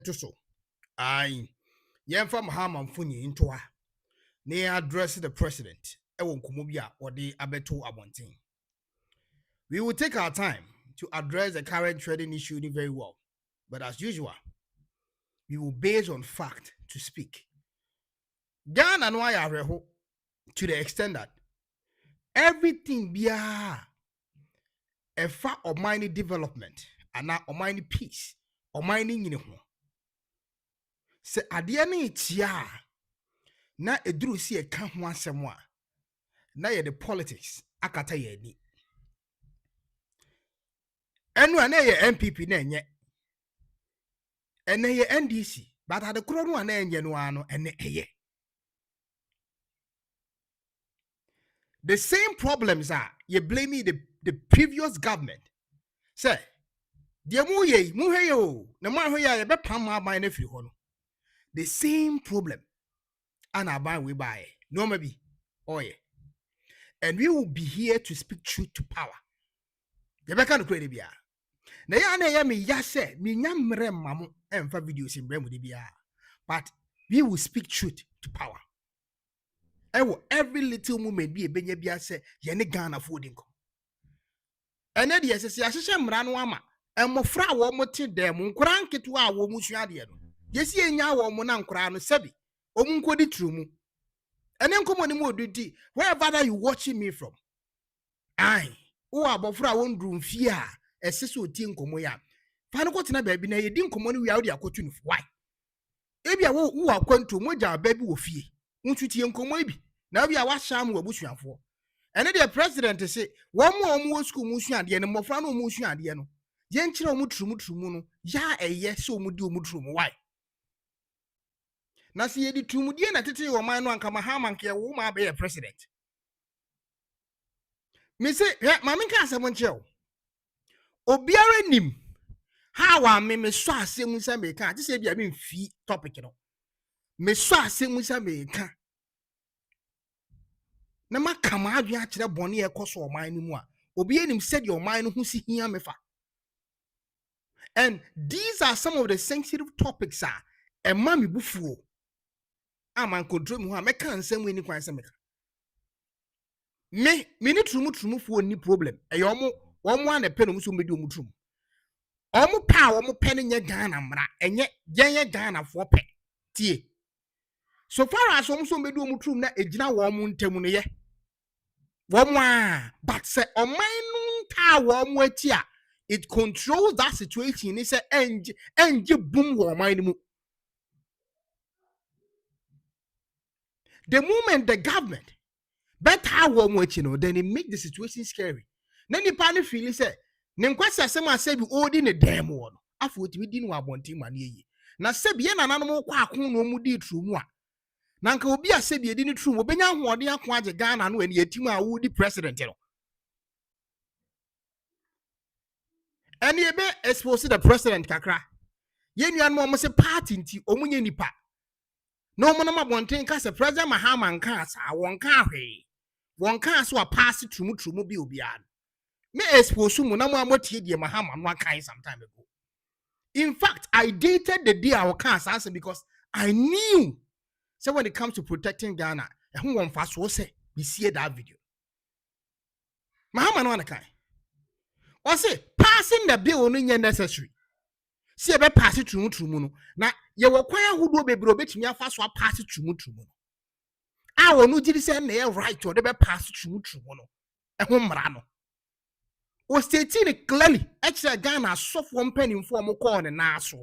to so. I yemfa mahama mfunyi into a na address the president. Ewo nkomo bi a ode abeto abonten. We will take our time to address the current trading issue very well. But as usual, we will base on fact to speak. Ghana no ayareho to the extent that everything bia efa omani development and omani peace, omani nyine ho. Se ade na etia na eduru si e ka ho asem a na ye the politics akata ye ni. Enu ana ye MPP na enye. Ene ye NDC, but ade kro no ana enye no ano ene eye. The same problems are you blaming the previous government. Say, dear mu he yo, na ma ho ya ye be pam aban na firi ho no. The same problem. And aban we buy. No maybe. Oh yeah. And we will be here to speak truth to power. You be kan kwere bia. Na ya na ya me ya say, me nyamre mamu emfa videos in bremu de bia. But we will speak truth to power. Every little moment be a benya bia say ye ne Ghana fooding ko. Ene de yesese ahihye mra no ama emofra wo mote dem nkura nketo a wo musua de no. Yesi enya wo mo na nkura no sebi omunkodi trumu. Ene nkomo ni mo odidi wherever that you watching me from. Ai wo abofra wo ndru mfie a esese oti nkomo ya. Fa no kotena ba bi na yedi nkomo no wi a wo de akotu no why? Ebia wo akwantu moja ba bi wo fie. Ntutie nkomo ibi na bia wa sham wo busuafo ene de president say wo mo school musuade ne mmofra no musuade no ye nkire o mutrumu no ya eye se o mudi o mutrumu why na se ye di trumudie na tete wo man no anka mahama nke wo ma be president me say ma me ka asem nche o obiara nim ha wa me so asem nsa me ka ti se bia me mfi topic no me so asem nsa me ka na makama adwe akire bone ekoso oman ni mu a obi enim said your mind no hu si hia mefa. And these are some of the sensitive topics a mami bufuo aman control mu ha meka nsem we ni kwan se meka me ni trumu fuo ni problem e omo an pe no muso medi omutrum omo pa omo pe ne nye Ghana mra enye yenye Ghana fo pe tie so far as omo so medi omutrum na ejina wo omo ntemu no ye but say oman ta wo ati a it controls that situation. It's a enje boom wo oman mu. The moment the government better wo ati no, then it make the situation scary. Then the panic feel say ne nkwasa asem asebi odi ne dem wo no afo otimi di no abonti ma na yi na sebi ye nananom kwa akon no mu di tru mu a nanka obi asebi edi ne tru mu benya hoode akon age Ghana no ani yatim a wo di president no ani ebe expose the president kakra ye nuan mo se party nti omunye nipa no mo na mabonten ka se president mahama nka asa won ka hwe won ka so a pass tru bi obi an me expose mu na mo amotie die mahama no akan sometime ago. In fact, I dated the day I was cancer because I knew. So when it comes to protecting Ghana, who won't fast will say we see that video. Mahama no anakai. Or say passing the bill no necessary. See about pass it through no. Now you will quite who do be brobet me fast so pass it through no. I will not say na right or the pass it through no. E ho mra no. Was stating it clearly. Actually, Ghana soft one penny in form of corn and naso.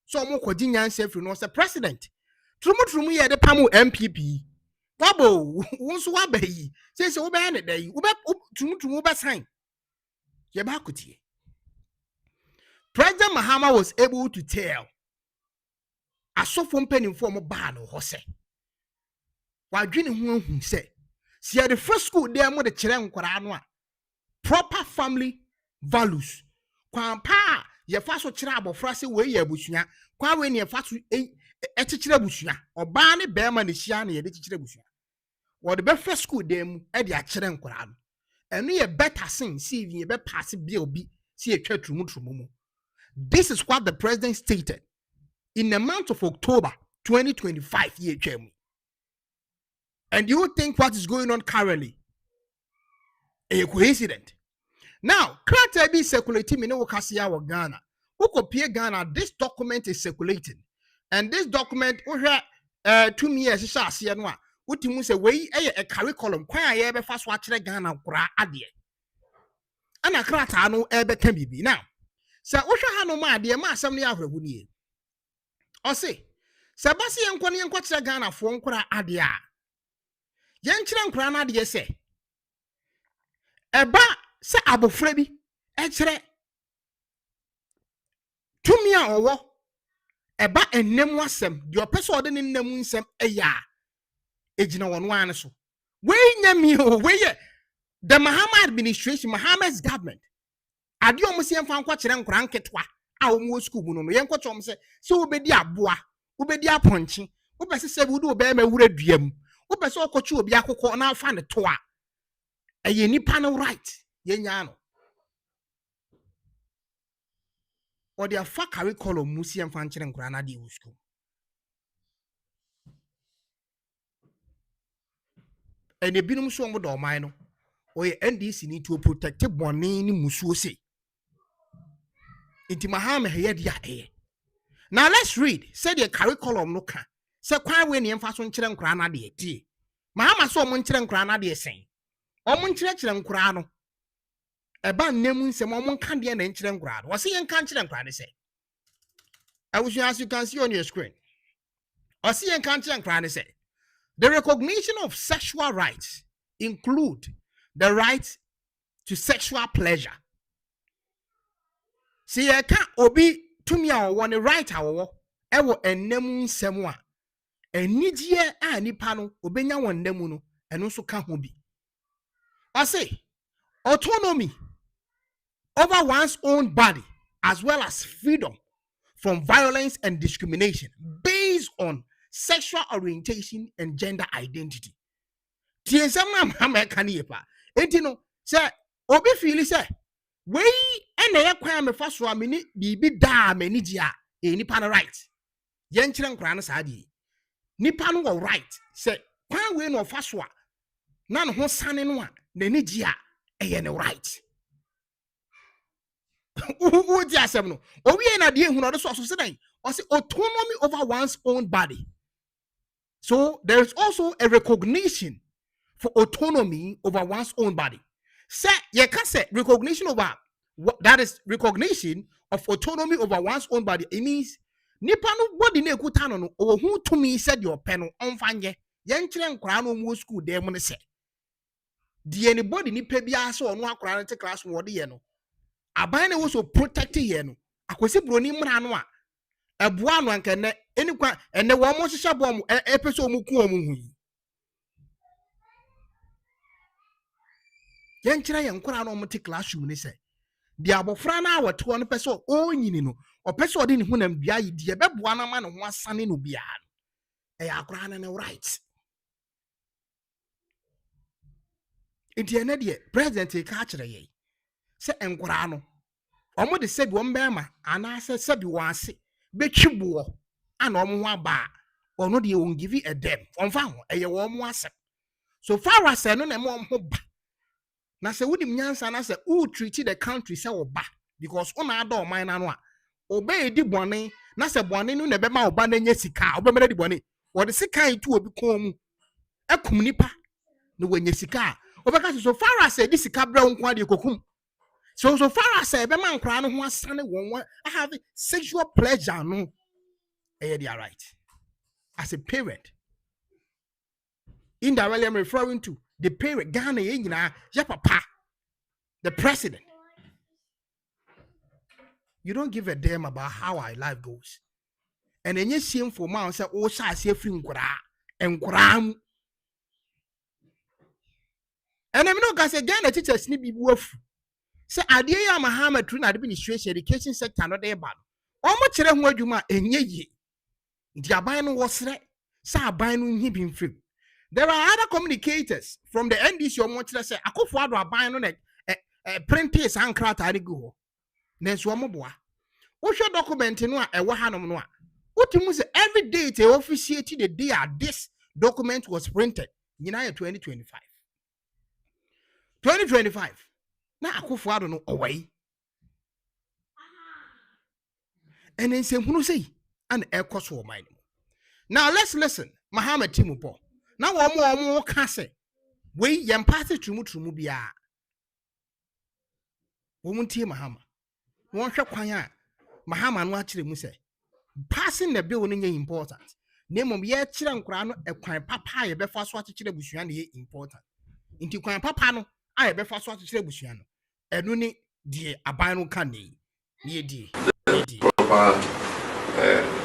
So more Cordian self no the president. Trumu ye the Pamu MPP. Wabo, once wabe, says over any day, Trumu sign. Yabakuti. President Mahama was able to tell a soft one penny in form of ban or Jose. While drinking who said, see at the first school there more the children Koranwa. Proper family values. Kwa pa ye faso chira abofra se we ye abusua kwa we ne faso echichira abusua oba ne bema ne hia ne ye de chichira abusua wo de be first school dem e de akire nkora no eno ye better sin see ye be pass bill bi see ye twa trumu. This is what the president stated. in the month of October 2025 year. And you think what is going on currently a coincidence? Now, krataa be circulating in Okasiya Ghana. Ukopie Ghana, this document is circulating. And this document, 2 years, utimu say we a curriculum, kwa ye be fast watch Ghana kura adie. Ana krataa no ebe can be now. Sa Osha Hano ma dear ma some near Huni. Or say, Sabasi and Kwani and Quatcha Ghana for kura adia. Yanchran krana dear say. Eba se abofrebi echere tumia owo eba ennem wasem de opeso ode ne nnem nsem eya ejina won wan so we nyami o we ye the mahama administration, Mahama's government ade omusi emfa nkwa kire nkora nketwa a omu school mu no yen kwotwo se obedi aboa obedi aponchi obese se bi do be ma wura duam obese okochi obi akokọ na afa ne to a eye nipa no right yenya no or their fa curriculum musi emfa nkire nkora na de school and ebinum so mo do man no oye NDC need to protect boni ni musuo se inti mahama heye dia eh. Now let's read. Say the curriculum no ka. Say kwan we ne emfa so nkire nkora na de tie. Mahama so mo nkire nkora na de sen. Omo nkire kire nkora no. Eba nnemu nsem omo nka de na nkire nkora no. Wose yen kan nkire nkora ne say. As you can see on your screen. Wose yen kan nkire nkora ne say. The recognition of sexual rights include the right to sexual pleasure. See, I can't obi tumi a one right awo ewo ennem nsem a enidie a nipa no obenya won nemu no eno so ka ho bi. I say autonomy over one's own body as well as freedom from violence and discrimination based on sexual orientation and gender identity. Tiensam na Mahama kan yepa. Enti no say obi feel say we ene ye kwan me fa so ameni bibi da mani dia e nipa no right. Yen kire nkran sa ade. Nipa no wo right say kwan we no fa so a na no ho sane no a na ni dia e ne right. Wo di asem no. Owi na de hu no so so sedan. O say autonomy over one's own body. So there is also a recognition for autonomy over one's own body. Say you can say recognition over that is recognition of autonomy over one's own body. It means nipa no body na ekuta no o hu tumi said your pen no onfanye yen kire nkra no mu school dem ne se the anybody nipa bia so ono akra no te class wo de ye no aban na wo so protect ye no akwese broni mra no a eboa no anka ne enikwa ene wo mo hyehyɛ bom epese o mu ku o mu hu yen kire ye nkra no mo te classroom ne se the abofra na awoto no pese o nyini no o pese o de ne hunam bia yi de beboa na ma ne ho asane no bia no e akra na ne right enti ene de president e ka kire ye se nkra no o mo de se bi o mbema ana se bi wase betwibo ana o mo ho aba ono de won give a damn onfa ho eye wo mo asem so far as no na mo ho ba na se wodim nyansa na se who treat the country se wo ba because una ado man na no a obey di bone na se bone no na be ma oba na nya sika obemere di bone wo de sika itu obi kon mu akum nipa no wanya sika obeka so far as di sika bra nko ade kokum so far as be man kra no ho asane won have sexual pleasure no eh they are right as a parent. Indirectly I'm referring to the parent Ghana ya papa the president. You don't give a damn about how our life goes. And then you see him for man say oh sha say free nkura and I'm not gonna say Ghana teachers ni bibu afu say adie ya Mahama through administration education sector no dey bad omo kire ho adwuma enye yi ndi aban no wosre say aban no nhi bi mfrim. There are other communicators from the NDC or much say akuffo addo aban no na printers ankrata ade go. Nenso omo boa. Wo hwe document no a ewo hanom no a What you say every day they officiated the day this document was printed. In 2025. 2025. Now akuffo addo no away. And then say who say and air cost for mine. Now let's listen. Mahama Timupo. Now one more can say. We yam pass it to Mubia. Woman tea Mahama. One shop kwanya. Mahama and watch the muse. Passing the bill in important. Name of ye chiran crano a quine papa a befa swat to the bushian important. Into quine papano, I befa swat to the bushian. And nuni dear abino candy. Ye dear. Proper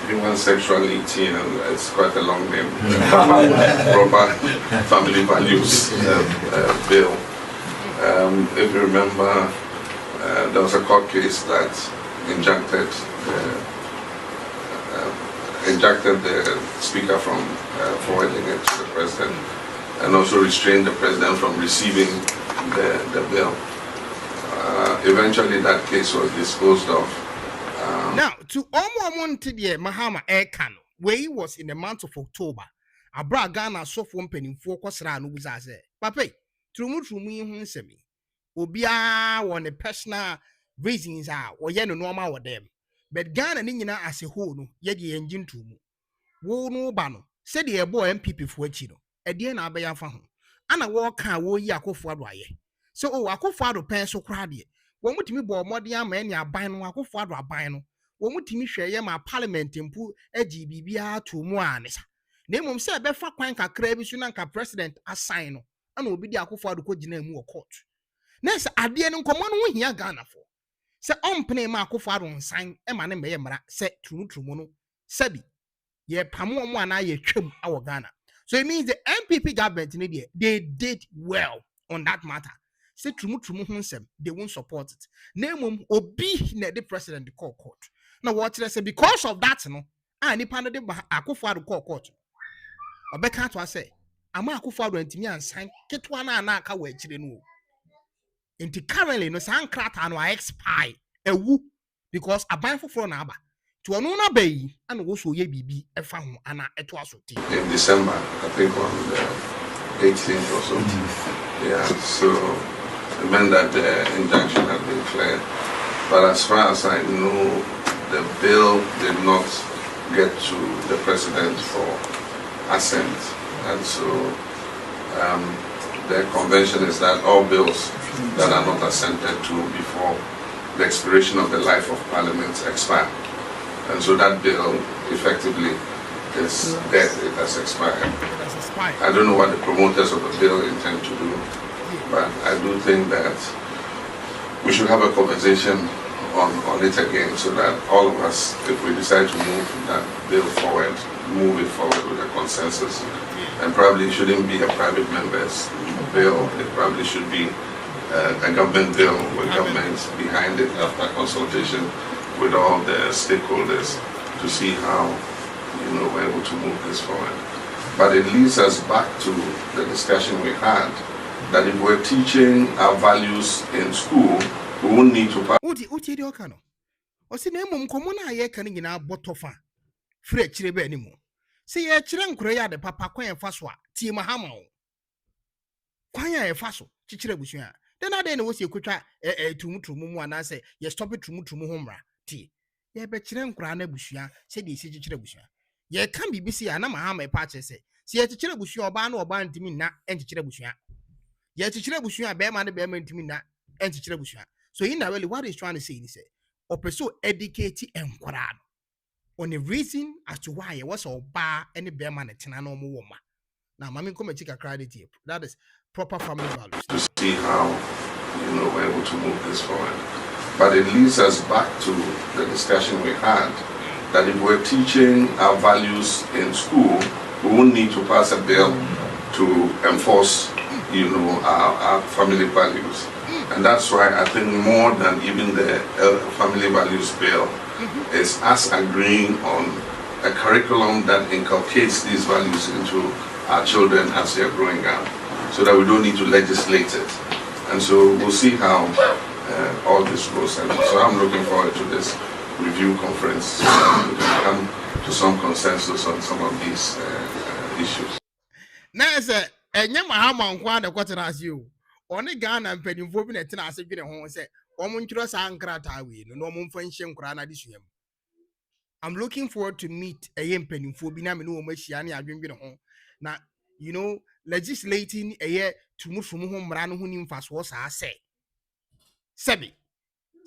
human sexuality, and it's quite a long name. Proper family values bill. If you remember, there was a court case that injuncted the speaker from forwarding it to the president, and also restrained the president from receiving the bill. Eventually, that case was disposed of. Now, to almost the Mahama Kano, where he was in the month of October, a bra Ghana so from penny for Cosrano was as a Papa, Trumu semi. Obia on a personal reasons are or yen normal with them. But Ghana Nina as a whole, yet the engine to mu. Wo no bano, said the boy MPP for Chino, a dear Nabaya Fahu. And a walk can wo Yakuffo addo. So, Akuffo addo pen so crowded. When we me bo modern men ya bino Akuffo addo abino. When we me share my parliament impu GBBR to Moanis. Name say befa kwan kakra bi so na nka president assign no. Ana obi di Akuffo addo ko gina mu court. Next ade no nkomo no hia Ghana for. Se ompene ma Akuffo addo nsan e ma ne meye mra se trumu no sabi ye pamo mo ana ye twam awo Ghana. So it means the MPP government they did well on that matter. Say trumu hunsem, they won't support it. Name obi na the president the court. Now what say because of that no, nipa no de Akuffo addo court. Obeka to say, ama Akuffo addo ntimi ansan ketwa na aka wa akire no. Inti currently no san krata no expire ewu because aban foforo na aba. To anu na bayi and wo so ye bibi efa ho ana eto asote. In December, I think on the 18th or so. Yeah, so it meant that the injunction had been cleared. But as far as I know, the bill did not get to the president for assent. And so the convention is that all bills that are not assented to before the expiration of the life of Parliament expire. And so that bill effectively is dead, it has expired. I don't know what the promoters of the bill intend to do, but I do think that we should have a conversation on it again so that all of us, if we decide to move that bill forward, move it forward with a consensus. And probably it shouldn't be a private member's bill, it probably should be a government bill with government behind it after consultation with all the stakeholders to see how we're able to move this forward. But it leads us back to the discussion we had that if we're teaching our values in school, we won't need to pass. Uti di okano. Osi na emom komo na ye kan nyina botofa. Free chire be animu. Se ye chire nkuro ya de papa kwan fa so a tie mahama o. Kwan ya fa so chichire busua. Den ade na wo se kotwa tumutumu mu ana se ye stop tumutumu ho mra. Tie. Ye be chire nkura na busua se de isi chichire busua. Ye kan bibisi ya na mahama e pa che se ye chichire busua oba na oba ntimi na enchichire busua. Ye chichire busua be ma na be ma ntimi na enchichire busua. So in that way, what he's trying to say is Opeso educate enquirado on the reason as to why it was all bar any bear man at no more woman. Now, Mammy come and take a credit here. That is proper family values. To see how we're able to move this forward. But it leads us back to the discussion we had that if we're teaching our values in school, we won't need to pass a bill to enforce our family values. And that's why I think more than even the family values bill is us agreeing on a curriculum that inculcates these values into our children as they're growing up, so that we don't need to legislate it. And so we'll see how all this goes. And so I'm looking forward to this review conference so that we can come to some consensus on some of these issues. Now, sir, and you mahama nkwa de kwatena ase o. Oni Ghana mpanimfo bi na tena ase dwene ho se omo ntwiro sa nkrata we no omo mfa nhye nkura na de suam. I'm looking forward to meet a mpanimfo bi na me no omo ahia na adwendwene ho. Na you know, legislating a year to move from home ran who nim fast was I say. Sebi,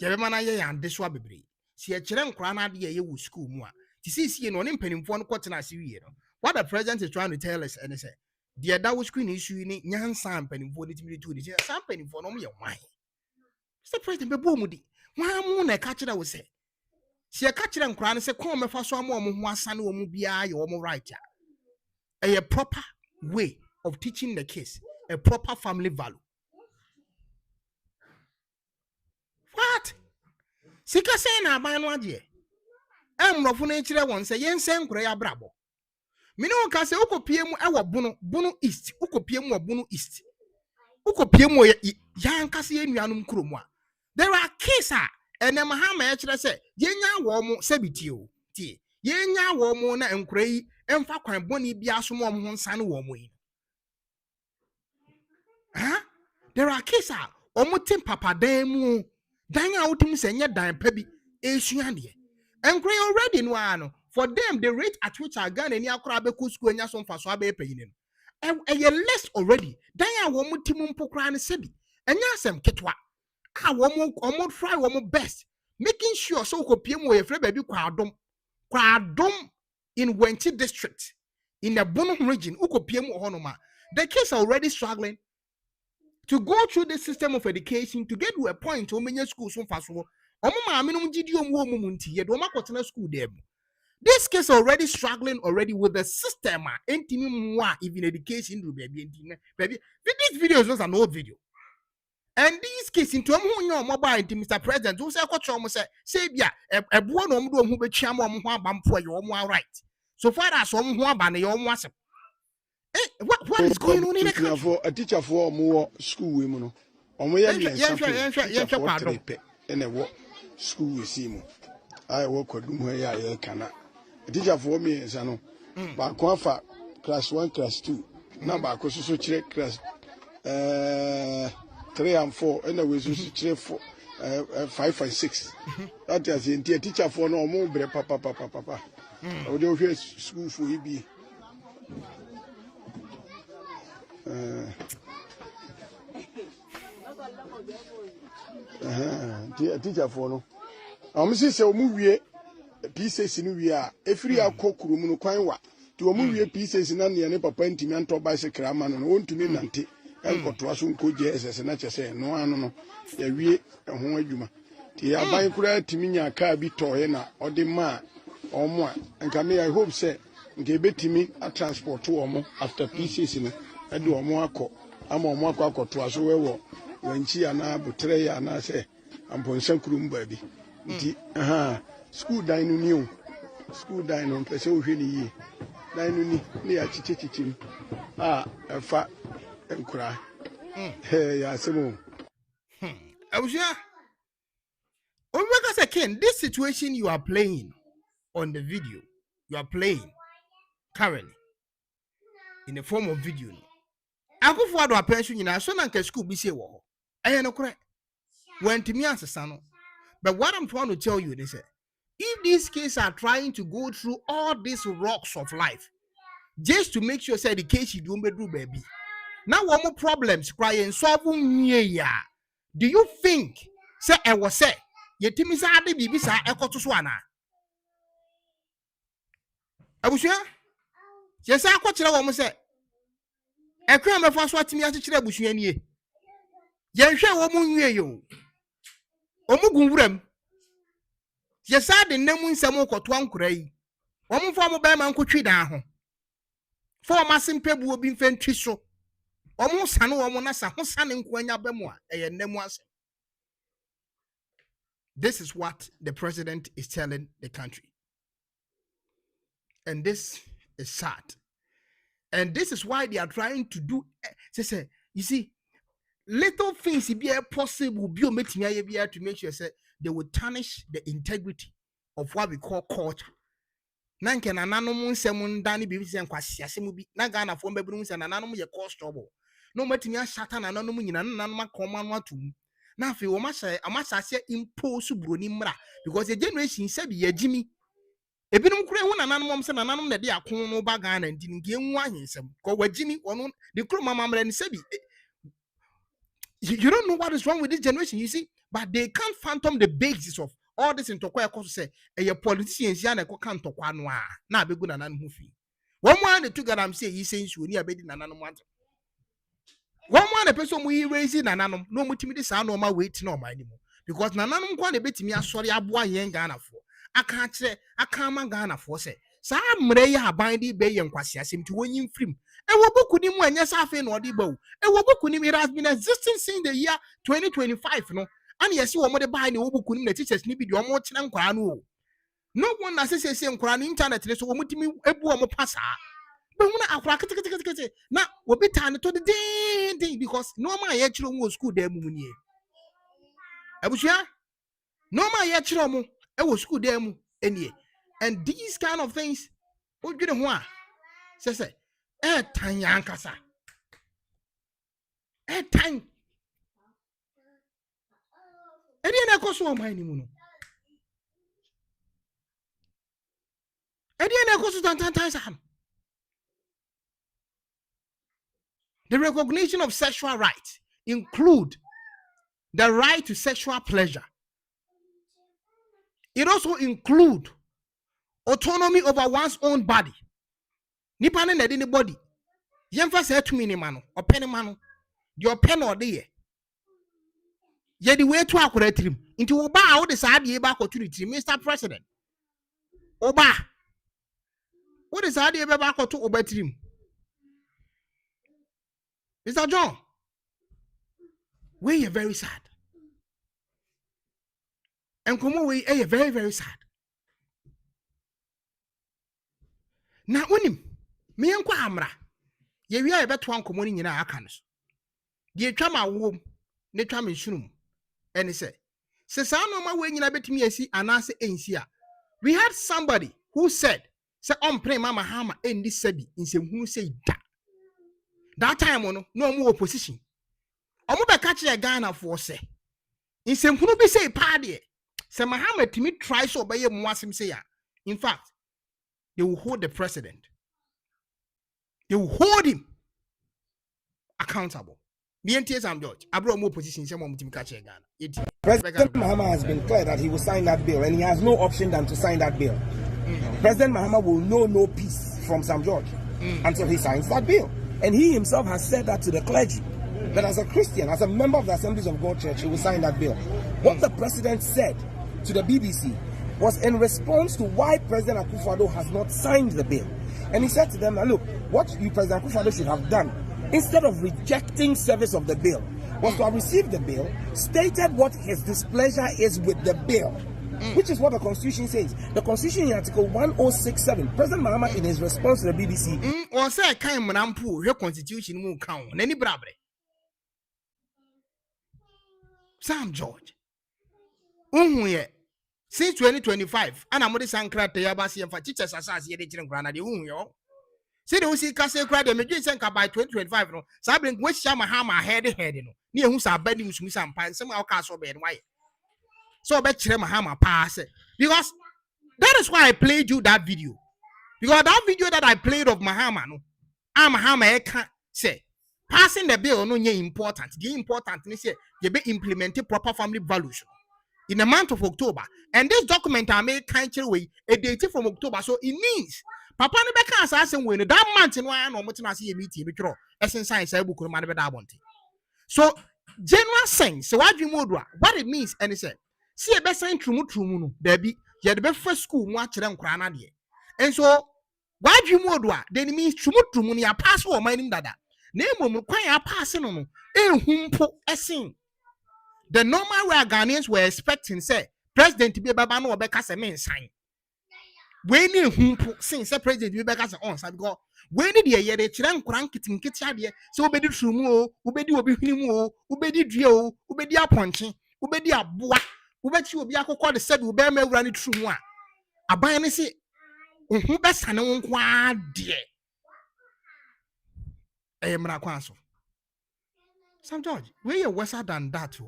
Jebemana ye and this wa bebre. See a children crana de ye with school more. To see no impending phone quarter as you. What the president is trying to tell us, and say, dear, that was screen issue in it, young sam penning for the to some penning for no me wine. Mr. President, be boomudi. Why moon a catcher that would say. See a catcher and crying, say, come for some more who son or mubia, your writer. A proper way of teaching the kids, a proper family value. What? Sika say na ban no ade. Emrofo na chire won say yensen kura ya brabo. Me no ka say ukopie mu e wo bunu east, ukopie mu wo bunu east. Ukopie mu yan ka say enuanum kromu a. There are cases and mahama e chire say yenya wo mu sabiti o. Tie. Yenya wo mu na enkura yi emfa kwan boni bia so mo ho nsane wo mu yi. Huh? There are cases omutim papa dan mu dan a wotim senye dan pa bi esuan de. Enkure already no ano. For them the rate at which are Ghana ni akora beku school nya so mfaso abepe yin no. E less already. Dan a wo mutim mpokra ne sebi. Enya asem ketwa. A wo try wo best. Making sure so kopie mu ye frɛ ba bi kwa adom in Wenchi district in the Bono region ukopie mu honoma. The kids are already struggling to go through the system of education to get to a point to many schools so fast. This case already struggling already with the system. Even education baby. This video is just an old video. And this case into mobile Mr. President who say right. So far as what is going on in the country? For a teacher for more school women, on where you and a walk school with Simo. I work with Dumaya Kana. A teacher for me is an but class 1, class 2. Number Kosu check class 3 and 4, and I was check for 5 and 6. That is in teacher for no more, papa. I would do school for EB. Teacher for no. I'm say movie pieces in we are every akokuru no kwan wa. To movie pieces in an papa ntimi anto bicycle man no want to me nante enkoto aso nko JSS na chese no ano no ya wie ho adwuma. Ti aban kura timi nya car bi toye na ode ma omo a nka me I hope say nke betimi a transport omo after pieces no ede omo akọ ama omo akọ aso wewo wanchi ana butre ya na se amponsan kurum ba bi nti school dan no new school dan no pese wo hwe ni yi dan no ni ya chichichim fa enkura ya semo Abuja Omega second this situation you are playing on the video you are playing currently in the form of video akuffo addo apɛnso nyina so na nka school bi se wo ɛyɛ no korɛ when to me answer no. But what I'm trying to tell you is that if these kids are trying to go through all these rocks of life just to make sure say the case you don't do baby now one more problems crying solve ya do you think say I was say yetimi sa ade bibi sa ekoto so ana abushia yes akɔkyerɛ wo mo say ekran mefa so atimi akyekyerɛ abushia nie yenhwɛ wo mo nwie yo omugun wuram yesa de nnamu nsɛm kɔto ankora yi ɔmfo mo bɛma nkotwi dan ho fo masempebu obi mfentwi so ɔmo sane wo mo na sa ho sane nkoanya bɛmu a ɛyɛ nnamu asɛm. This is what the president is telling the country, and this is sad, and this is why they are trying to do say you see little things be possible be to make sure say they will tarnish the integrity of what we call culture. nanke nananom nsɛm ndane bi sɛ nkwasi asɛm bi na Ghana fo mbɛburu nsɛ nananom yɛ cost trouble no matumi ashata nananom nyina nananom akɔma no atum na afi wo amashase impose broni mra because the generation said bi yagimi ebinom kura hu nananom sɛ nananom na de akon no ba Ghana ndi nge hu ahensɛm ko wagimi ono de kuro mama mra ne sabi you don't know what is wrong with this generation, you see, but they can't fathom the basis of all this into kwa cause say a politicians ya na ko kan to kwa no a na abegu nananom hu fi one man the two gadam say he saying so ni abedi nananom want one man the person we raise nananom no mutimi de sa no ma wait no ma ni mo because nananom kwa na betimi asori aboa yen Ghana fo aka kire aka ma Ghana fo say sa mre ya aban di be ye nkwasi asem ti wonyin frim e wo boku ni mu anya sa afi no odi bawo e wo boku ni it has been existing since the year 2025 no and yes wo mo de buy ni wo boku ni na teachers ni bi de omo kire nkwa no no one na say nkwa na internet ni so wo mutimi ebu omo pasa be hu na akwa kete na wo bi ta ne to de din because no man ye kire wo school da mu ni e abusia no man ye kire mo e wo school da mu enie. And these kind of things, what do you want? Say, time yankasa. Time. And then I go so my nimuno. And then I go so tantan. The recognition of sexual rights include the right to sexual pleasure. It also includes autonomy over one's own body. Nipa ne na body. Yemfa say to me ni mano, opene mano. The opene or de ye the way to akura into oba how the sad ye ba opportunity, Mr. President. Oba. What is idea ba to oba trim? Mr. John. We are very sad. And come we are very, very sad. Na onim me enko amra ye wi a beto ankomo ni nyina aka no de twa ma wo ne twa me sunum ene se sa no ma we nyina betimi asi anase ensi a we had somebody who said say ompre mama hama endi sabi nsehunu say da that time no omo opposition omo be ka kire Ghana for say nsehunu bi say pa de say mahama timi try so obeye mu asem say ya in fact they will hold the president. They will hold him accountable. I'm George. I brought more positions. President Mahama has been clear that he will sign that bill, and he has no option than to sign that bill. President Mahama will know no peace from Sam George until he signs that bill. And he himself has said that to the clergy, that as a Christian, as a member of the Assemblies of God Church, he will sign that bill. What the president said to the BBC was in response to why President Akuffo has not signed the bill. And he said to them, look, what you, President Akuffo, should have done, instead of rejecting service of the bill, was to have received the bill, stated what his displeasure is with the bill, which is what the Constitution says. The Constitution in Article 1067, President Mahama, in his response to the BBC, or say, your Constitution won't count any brabre. Sam George. Since 2025, and I'm saying that the Yabasi and for teachers as ye didn't grant the yo. Say the Usi Castle cried the magician by 2025. No, Sabin West Yamahama head, no, near who's our bedding with some pine, some our castle bed white. So bet Mahama pass it. Because that is why I played you that video. Because that video that I played of Mahama, no, Mahama can't say passing the bill no important. The important is you be implementing proper family values. In the month of October, and this document I made country way a date from October, so it means Papa Nebeka assassin when that month in one or much see a meeting with your essence science I book so general sense so what it means and he said see a best sign true there be you the best first school watch them crana and so what you modwa then it means true ya pass or mining dada name quite passing on humpo essing. The normal way Ghanaians were expecting, say, President to be a babano or Becca a sign. When you sing, say, President to be Becca on, so go. When did ye the Chiran crank it in Kitchadia, so be the Trumo, Ubedi Obimo, Ubedi Dio, Ubedia Ponchi, Ubedia Bois, Ubet you be a call the said Ubeme running true one. A bianesi Who best and on qua dear. I am Rakwanso. Some George, we are worse than that.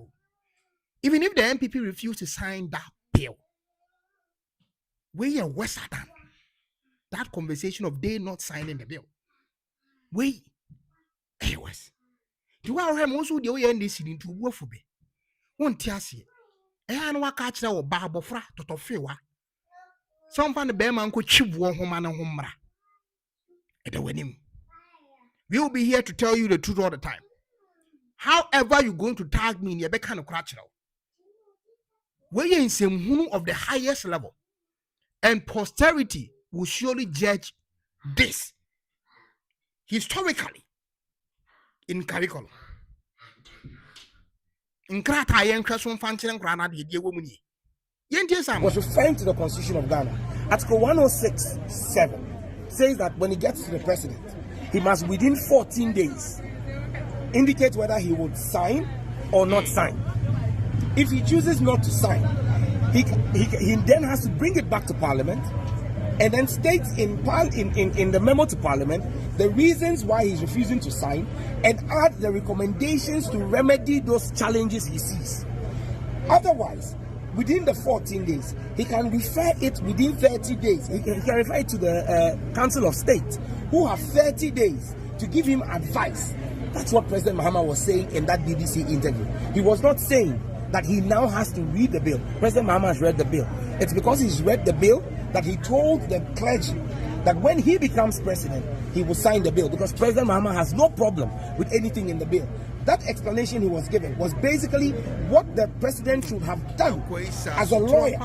Even if the MPP refuse to sign that bill, we are worse than that conversation of they not signing the bill. We, it was. You are also the way this into work for me. Won't tiasi. And what catch our barber fra to fewa. Some fan the bear man could chip one woman and homra. At the wedding. We will be here to tell you the truth all the time. However, you're going to tag me in your back kind of crutch now. We are in some of the highest level, and posterity will surely judge this historically in curriculum. In Krata, young Crasson Fantin and Granada, the woman. Was referring to the Constitution of Ghana. Article 106(7) says that when he gets to the president, he must within 14 days indicate whether he would sign or not sign. If he chooses not to sign, he then has to bring it back to Parliament and then states in the memo to Parliament the reasons why he's refusing to sign and add the recommendations to remedy those challenges he sees. Otherwise, within the 14 days, he can refer it within 30 days. He can refer it to the Council of State, who have 30 days to give him advice. That's what President Mahama was saying in that BBC interview. He was not saying that he now has to read the bill. President Mahama has read the bill. It's because he's read the bill that he told the clergy that when he becomes president, he will sign the bill, because President Mahama has no problem with anything in the bill. That explanation he was given was basically what the president should have done as a lawyer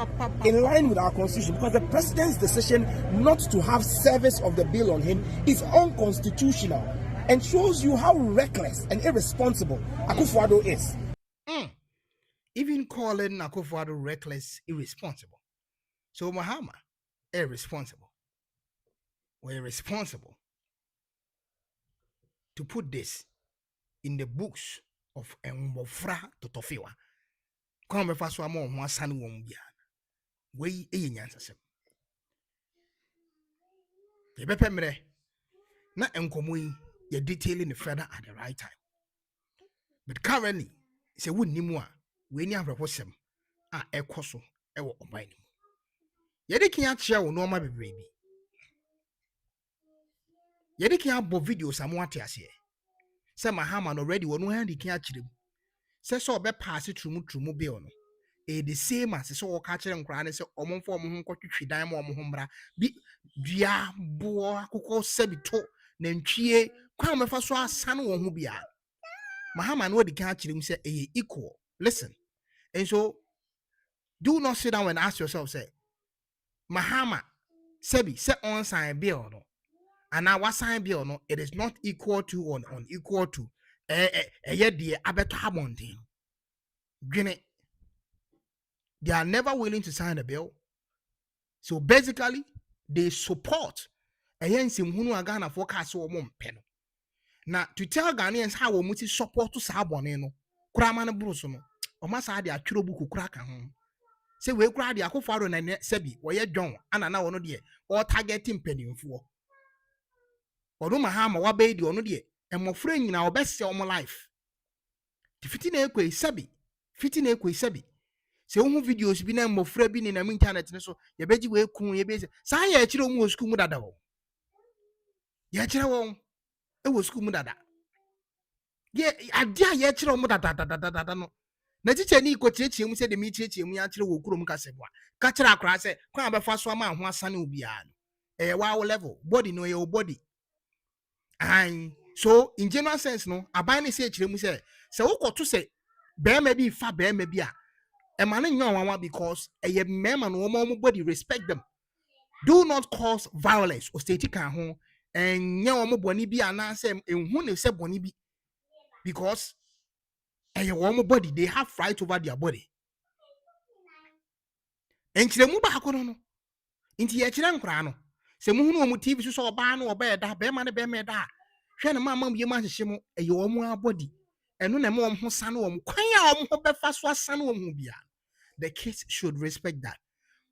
in line with our constitution, because the president's decision not to have service of the bill on him is unconstitutional and shows you how reckless and irresponsible Akuffo is. Even calling Akuffo reckless, irresponsible. So Mahama, irresponsible. We're irresponsible to put this in the books of Mbofra Totofiwa. Come first one more one son won't be way a yansasem. The bepemre na enkomui you're detailing the further at the right time. But currently, it's a wood nimua, we never propose him. Ekoso, ewo obaini. Yede can't share no my baby. Yede can't bo videos and what here. Say Mahama already one hand he can't chim. Say so be pass it through bill. The same as so catcher and crying, say omon for him got to dime or mumbra. Be dia boa kuko sebito, nenchie, come if I saw a son who be at. Mahama know the catch him say equal. Listen. And so do not sit down and ask yourself, say, Mahama, Sebi, set on sign bill no. And now what sign bill no, it is not equal to or unequal to yet the abeto Guinea. They are never willing to sign a bill. So basically, they support a yensim hunu Ghana forecast or mom pen. Now to tell Ghanaians how we must support to Saboneno, Kramana Brusono, or Massa de Churubuku cracker home. Say we cry the Akuffo and Sebi, or yet John, and now no dear, or targeting penny for. Or Mahama, what baby or no dear, and more friend in our best sell my life. The 15 equi Sebi, 15 equi Sebi. Say home videos be named more frebbing in the internet, so your beji way coon your base. Say a children was school with that. Yachiro, it was school with that. Yeah, I dare yachiro mother. Na teacher ni ko cheche mu se de mi cheche mu ya kire wo kurom kasebwa ka kire akra se kwa be fa so ma ho asane obi a wa level body no your body and so in general sense no aban ni se kire mu se wo koto se be ma bi fa be ma bi a e ma no nyon wanwa because ye mema no mo body respect them. Do not cause violence or state kan ho and nya wo boni bi ana se enhu ne se boni bi because one body, they have right over their body. And Chilemu Bacono. Into Yachiran Crano. Semuno TV so ban or bed, Beman Bemeda. Shana mamma, you must shimo a your body. And no more son womb, quite a fast was son womb. The kids should respect that.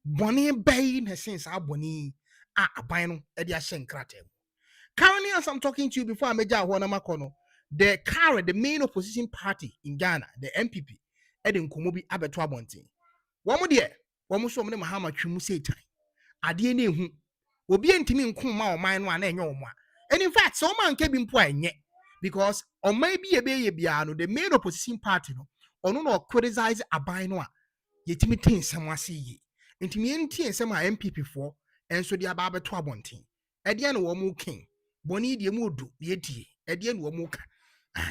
Bonnie Bay has since our Bonnie aban no e de ahye nkrataa. Currently, as I'm talking to you before I made Makono, the main opposition party in Ghana, the MPP, Eden Kumobi Abetua Bonti. One more dear, one more so many Mahama Chumu say time. Adie ne hu. Obi entimi nko ma o man no na enye omo. And in fact, some man ke bi mpo enye because on maybe ye be bia no the main opposition party no ono no criticize aban no a yetimi tin nsem ase yi. Ntimi enti nsem a MPP for enso dia ba beto abonten. Ede na wo mu king. Boni die mu odu ye die. Ede na wo mu ka.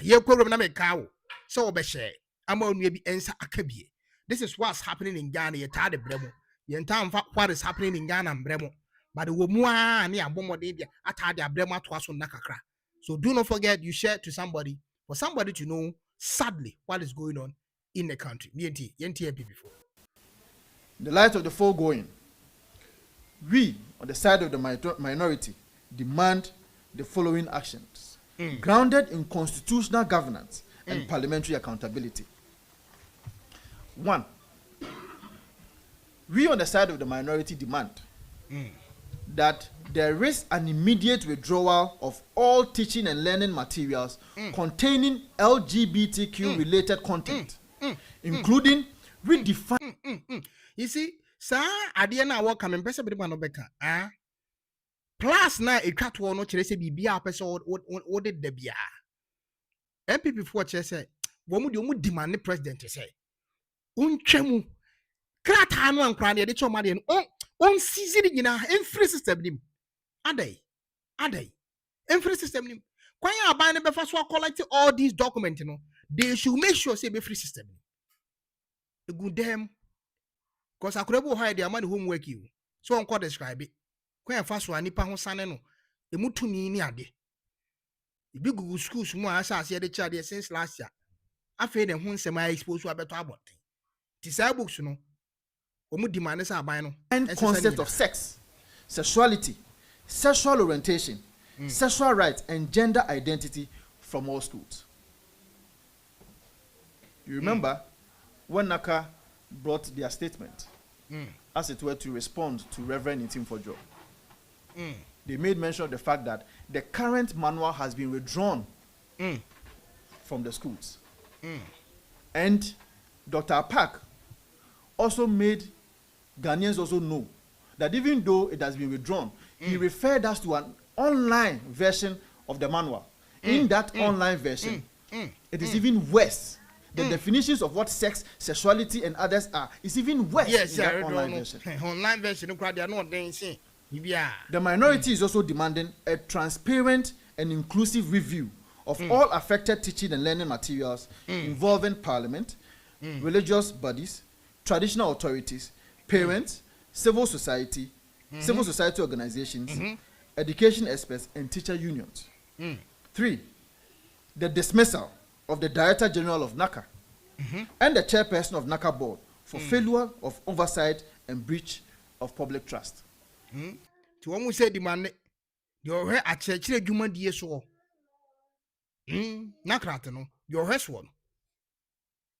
Ye kwabram na me ka wo. So wo be share. Ama onua bi ensa akabie. This is what's happening in Ghana. Ye ta de bremo. Ye ntamfa what is happening in Ghana bremo. But wo mu a ne abomode dia ata de bremo ato aso na kakra. So do not forget you share to somebody for somebody to know sadly what is going on in the country. Yenti before. In the light of the foregoing, we on the side of the minority demand the following actions grounded in constitutional governance and parliamentary accountability. 1. We on the side of the minority demand that there is an immediate withdrawal of all teaching and learning materials containing LGBTQ related content, including redefine. You see, sir, ade na wo ka me pese be no beka. Plus na etwa to no kire se bibia pese wo de da bia. MPP for kire se wo mu de mu demand president se. Untwemu krata no ankra de choma de no on season nyina free system nim. Adai. Free system nim. Kwan ya aban ne befa so collect all these documents no. They should make sure say be free system. A good damn. Because I could have hired the amount homework you. So on call describe it. Kwan fa so anipa ho sane no. Emutumi ni ade. Ibi Google schools mo asase de child since last year. Afa dem ho nsem I expose to abeto abonte. Ti say books no. Omu demand say aban no. And concept of sex, sexuality, sexual orientation, sexual rights and gender identity from all schools. You remember when NACA brought their statement, as it were, to respond to Reverend Ntimfojo. They made mention of the fact that the current manual has been withdrawn from the schools. And Dr. Park also made Ghanaians also know that even though it has been withdrawn, he referred us to an online version of the manual. In that online version, it is even worse. The definitions of what sex, sexuality, and others are is even worse in that online version. Online version, the minority is also demanding a transparent and inclusive review of all affected teaching and learning materials involving parliament, religious bodies, traditional authorities, parents, civil society organizations, education experts, and teacher unions. 3. The dismissal of the Director General of NACA and the chairperson of NACA board for failure of oversight and breach of public trust. To almost say demand your hair at church human dear so. Nakrato no, your hair's one.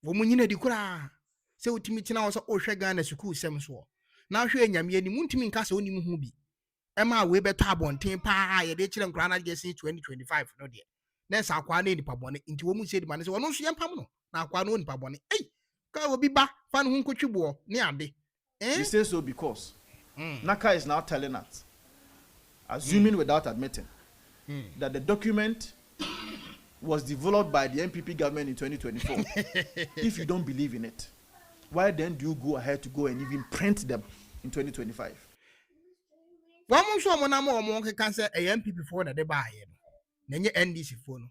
Woman in a decora. Say what Timmy was all Shagan as you cool some so. Now she and Yami and Muntimin Castle only Mubi. Emma Weber Tabon, Timpa, a ditch and granite guessing 2025, no dear. That's our quane in Paboni into woman said man is one she and Pamno. Now quano in Paboni. Eh, God will be back, fan whom could you bore near day. We say so because NACA is now telling us, assuming without admitting, that the document was developed by the MPP government in 2024. If you don't believe in it, why then do you go ahead to go and even print them in 2025? One more can say a MPP for the buy. Then you NDC phone.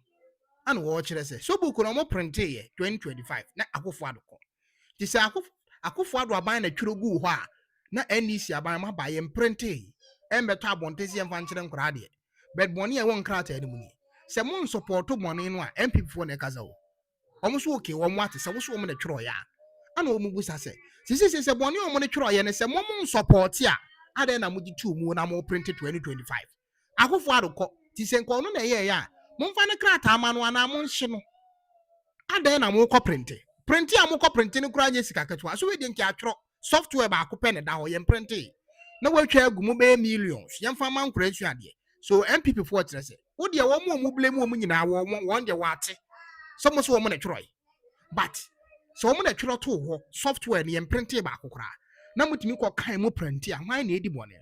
And watch it say, so book on more print 2025. Na akuffo. This is akuffo buying a churugu wa. Na NDC buy my buy and print. Beto abontesi emfanchire nkra de but money e won krata de muni se mon support money no a MPP for na kaza o omo so okay wo mo ate se wo so mo na tworo ya ana o mu busa se se money o mo na tworo ya ne se mo support a ade na mo gi tu mu na mo print 2025 akofo adokọ ti se nko no na ye ya mo mfa ne krata ama no ana mo nhye no ade na mo kọ print a mo kọ print ne kura nya sika ketwa so we de nki atworo software ba ko pen da ho ye print na watwa agu be millions yemfa man kura nsu ade so MPP for tre say wo de wo mo blame wo nyina wo de wate some so wo mo na twroi but so wo mo na twro to ho software ne print ba akokora na mutimi ko kan mo print a hwan na edi bone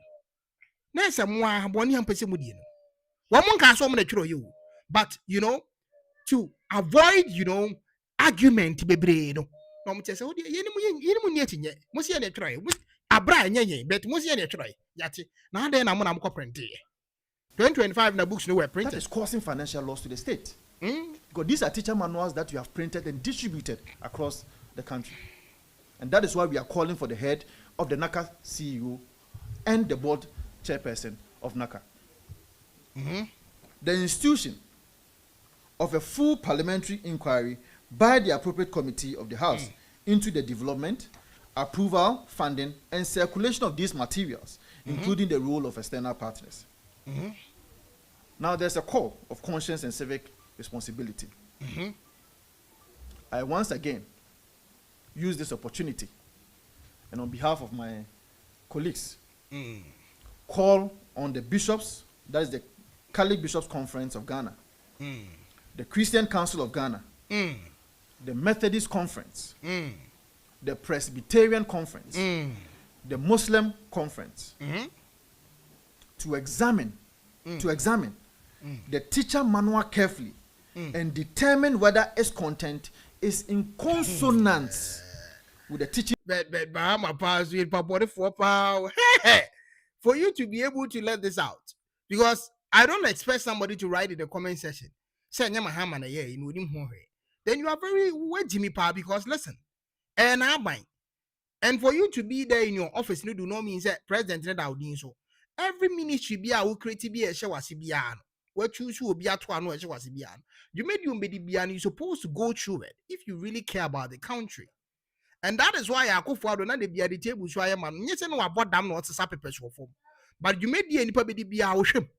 na ese mo a bone ampese mu die no wo mo nka so wo mo na twro you but you know to avoid argument bebre no no mo tese wo de yenimu ni atinye mo se na twroi abra nyenye but mo se na twroi yate na ade na mo ko print 2025 na books no were printed. That is causing financial loss to the state. Because these are teacher manuals that you have printed and distributed across the country. And that is why we are calling for the head of the NACA CEO and the board chairperson of NACA. The institution of a full parliamentary inquiry by the appropriate committee of the House into the development, approval, funding, and circulation of these materials, including the role of external partners. Now there's a call of conscience and civic responsibility. I once again use this opportunity and on behalf of my colleagues call on the bishops, that is the Catholic Bishops Conference of Ghana, the Christian Council of Ghana, the Methodist Conference, the Presbyterian Conference, the Muslim Conference, to examine the teacher manual carefully and determine whether its content is in consonance with the teaching. For you to be able to let this out, because I don't expect somebody to write in the comment section, say mahama na ye in then you are very Jimmy Pa, because listen, and for you to be there in your office, you do not mean that President so. Every ministry be a create be a shawasibian. What choose will be a tuano a shawasibian. You made you medibian, you're supposed to go through it if you really care about the country. And that is why akuffo not be at the table, so I am yes, and no about them not a paper form. But you made the any public be our ship.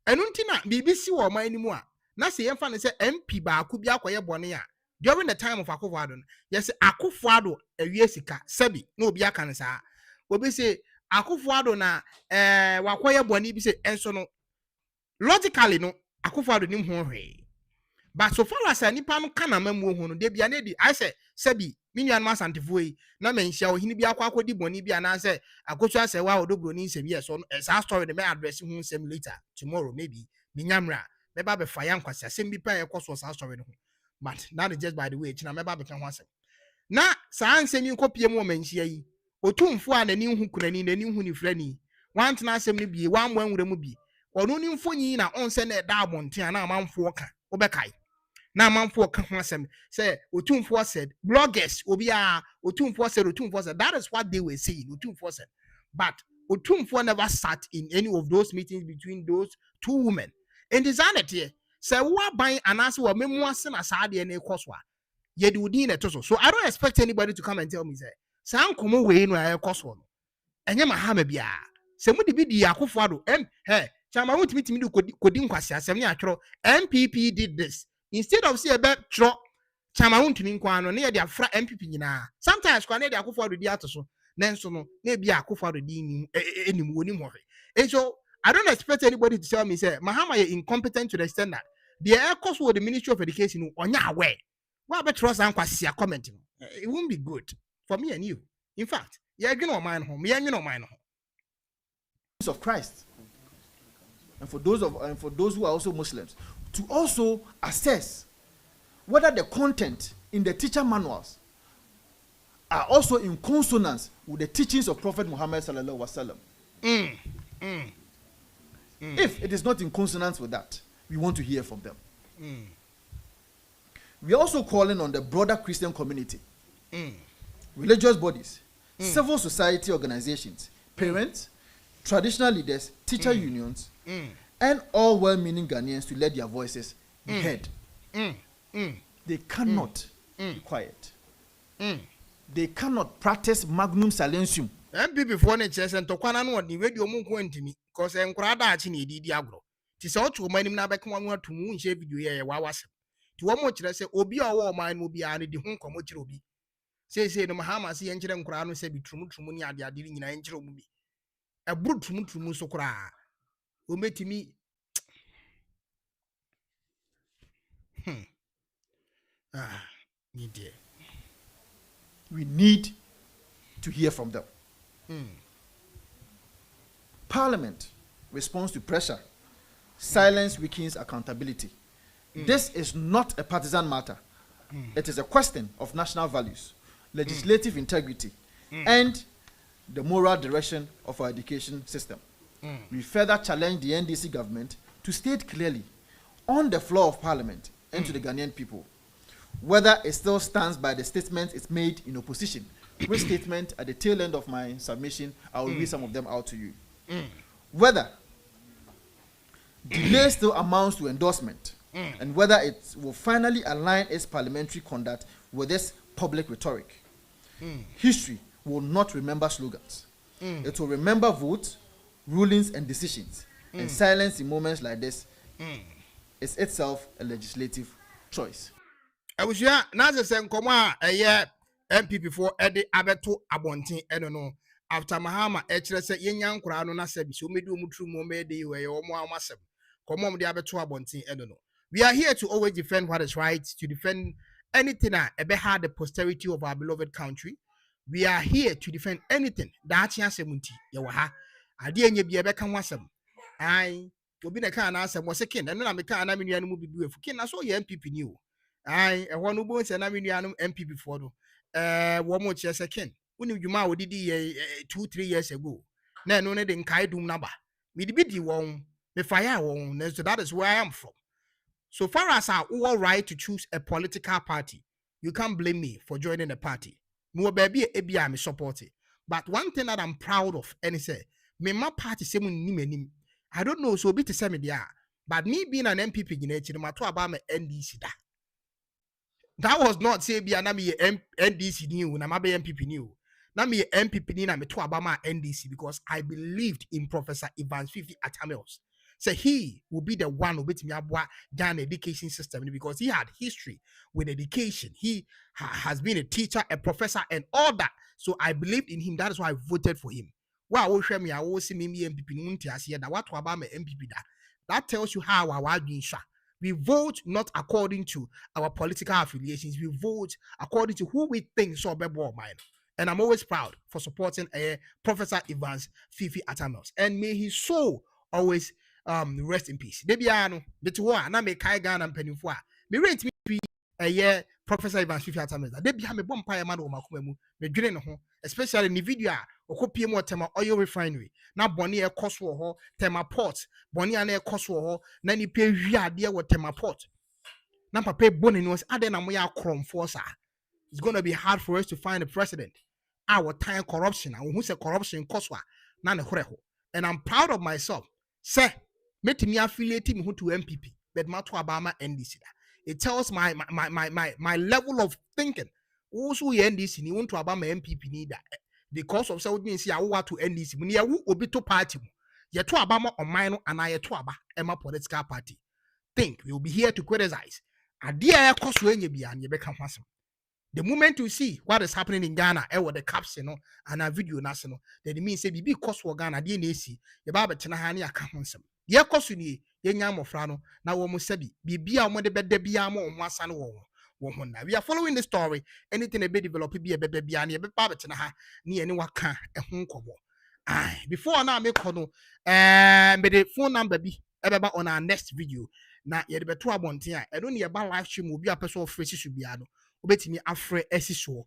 And untina BBC or my anymore. Na say fan say MP ba could be acquire bonia. During the time of akuffo, yes, akuffo a yesika, sebi, no be a cancer. We say akuffo na wakwaya boni bi say enso no logically no akuffo nim ho hwe but so far as nipa no kana mamu ho no de bia na di I say sebi minyan masantefo yi na menhia ohini bi akodi boni bi ana say akosu ase wa odobro ni nsem yes so that story de me address hu nsem later tomorrow maybe minyamra me ba be fire nkwase asem bi pa ekoso that story no but that is just by the way china me ba be kan ho asem na saa nsem yi kopie mu o menhia yi otumfo a nani hu kunani nani hu ni frani wantena asem ni bie wan wanwura mu bi ono ni mfonyi na onse na da abonten na amanfo ka obekai na amanfo ka ho asem say otumfo said bloggers obia otumfo said that is what they were saying otumfo said but otumfo never sat in any of those meetings between those two women and design here say wa ban anase wa memu ase na saade na ekoso a ye de udin na toso so I don't expect anybody to come and tell me say sankomo we no ayekoso no enye mahama bia se mu de bi di akuffo chama wutimi do kodi nkwase asem ne atworo MPP did this instead of say ebe tro chama wutimi nkwa no ne ye de afra MPP nyina sometimes kwa ne de akuffo di atoso nenso no na bia akuffo di ni enim woni mo hwe so I don't expect anybody to tell me say mahama is incompetent to the extent that the ekoso with the Ministry of Education onya aware wa be tro san kwase a comment no it won't be good for me and you. In fact, you're going to mind home. You're going to mind home. Of Christ, and for those who are also Muslims, to also assess whether the content in the teacher manuals are also in consonance with the teachings of Prophet Muhammad sallallahu alaihi wasallam. If it is not in consonance with that, we want to hear from them. We are also calling on the broader Christian community. Religious bodies, civil society organizations, parents, traditional leaders, teacher unions, and all well-meaning Ghanaians to let their voices be heard. They cannot be quiet. They cannot practice magnum silencium. MPP for ne chese ntokwana no odi radio mu nko ntimi cause enkura da achi na edidi agro ti se otu manim na beka wanwa tumu nche video ye wawase ti wo mo kire se obi a wo man no bi a ne di ho nkomo kire obi say no mahama see enkyere nkura no say bi trumu ni ade ade nyina enkyere mu bi eburu trumu so kura o metimi need We need to hear from them. Parliament responds to pressure. Silence weakens accountability. This is not a partisan matter. It is a question of national values, legislative integrity, and the moral direction of our education system. We further challenge the NDC government to state clearly on the floor of Parliament and to the Ghanaian people whether it still stands by the statement it made in opposition. Which statement at the tail end of my submission, I will read some of them out to you. Whether delay still amounts to endorsement, and whether it will finally align its parliamentary conduct with this public rhetoric. History will not remember slogans. It will remember votes, rulings, and decisions. And silence in moments like this is itself a legislative choice. I was ya naze se nkoma a MPP for Eddie Abeto Abontin eno after Mahama ekire se yenya nkura no na se bi so medi omutru mo mede we omo amasem komom de Abeto Abontin eno. We are here to always defend what is right, to defend anything that ever had the posterity of our beloved country. We are here to defend anything that asemunti ye wa ha ade enye bi ebe kan wasem ai obi na kan na asem wosekin eno na me kan na menua no mu bibu efukin na so ye MPP ni o ai ehwo no bo se na menua no MPP for do wo mo che second uni dwuma wo didi 2-3 years ago na eno ne de nkai dum naba me di bidi won me fire won, so that is where I am from. So far as I all right to choose a political party, you can't blame me for joining a party. Me baby ebia me support it. But one thing that I'm proud of, and say, me my party say ni I don't know, so be to say me there. But me being an MPP in it, no matter about my NDC da. That was not say be an NDC new, na mabe MPP new. Na me MPP ni na me to about my NDC because I believed in Professor Evans 50 Atamels. So he will be the one who beat me up Ghana education system because he had history with education. He has been a teacher, a professor, and all that. So I believed in him. That is why I voted for him. Well, I will show me. I will see me MPP. What about my MPP? That tells you how our we vote not according to our political affiliations. We vote according to who we think so better mine. And I'm always proud for supporting Professor Evans Fifi Atamels. And may his soul always rest in peace. Debiano, Betua, na me kai Ghana mpanimfo a me rate me Professor Evans Fifi Atamels. Debia me bom pa man o makomemu, me dwene ne ho, especially in the video a okopie mo tema oil refinery. Na boni e koso ho, tema port, boni ana e koso ho, na ni pe hwi ade wo tema port. Na papa boni no ade na mo ya kromfo sa. It's going to be hard for us to find a president. Our time corruption, and who say corruption koswa na ne horeho. And I'm proud of myself. Say, make me affiliate me to MPP, but not to Obama NDC. It tells my level of thinking. Also, NDC ni want to Obama MPP neither. Because of so means ya want to NDC. When you obi to party, you to Obama on mine and I to Obama Emma political party. Think we will be here to criticize. A dear cost when you be and you become handsome. The moment you see what is happening in Ghana, with the caps, and a video national, then it means say be cost for Ghana, DNAC, the Baba Chenahani account. Dear Cosuni, Yanyam of Frano, now almost said, be a more the bed, be a more one son woman. We are following the story. Anything a bit developed, be a baby, be a Baba Chenaha, near anyone can a home cover. Aye, before now, make Kono, and the phone number be about on our next video. Now, yet the 2 months, I don't hear about live stream will be a person of phrases should be obetimi afre esiso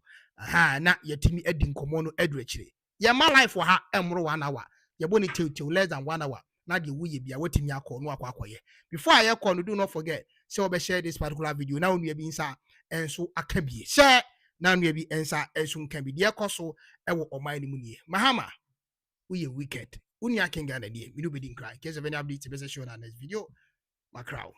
na yetimi edi nkomo no edrechire ye ma life for ha emro 1 hour ye boni till less than 1 hour na de wuye bia wetimi akọ no akwakoye before I call no, do not forget say obe share this particular video na onu bi nsa enso akabie share na onu bi ensa enso nkan bi de ekoso ewo oman ni mu nie mahama we wicked unia K1ng Ghana die mi do be din cry case of any update be share on our next video makraw.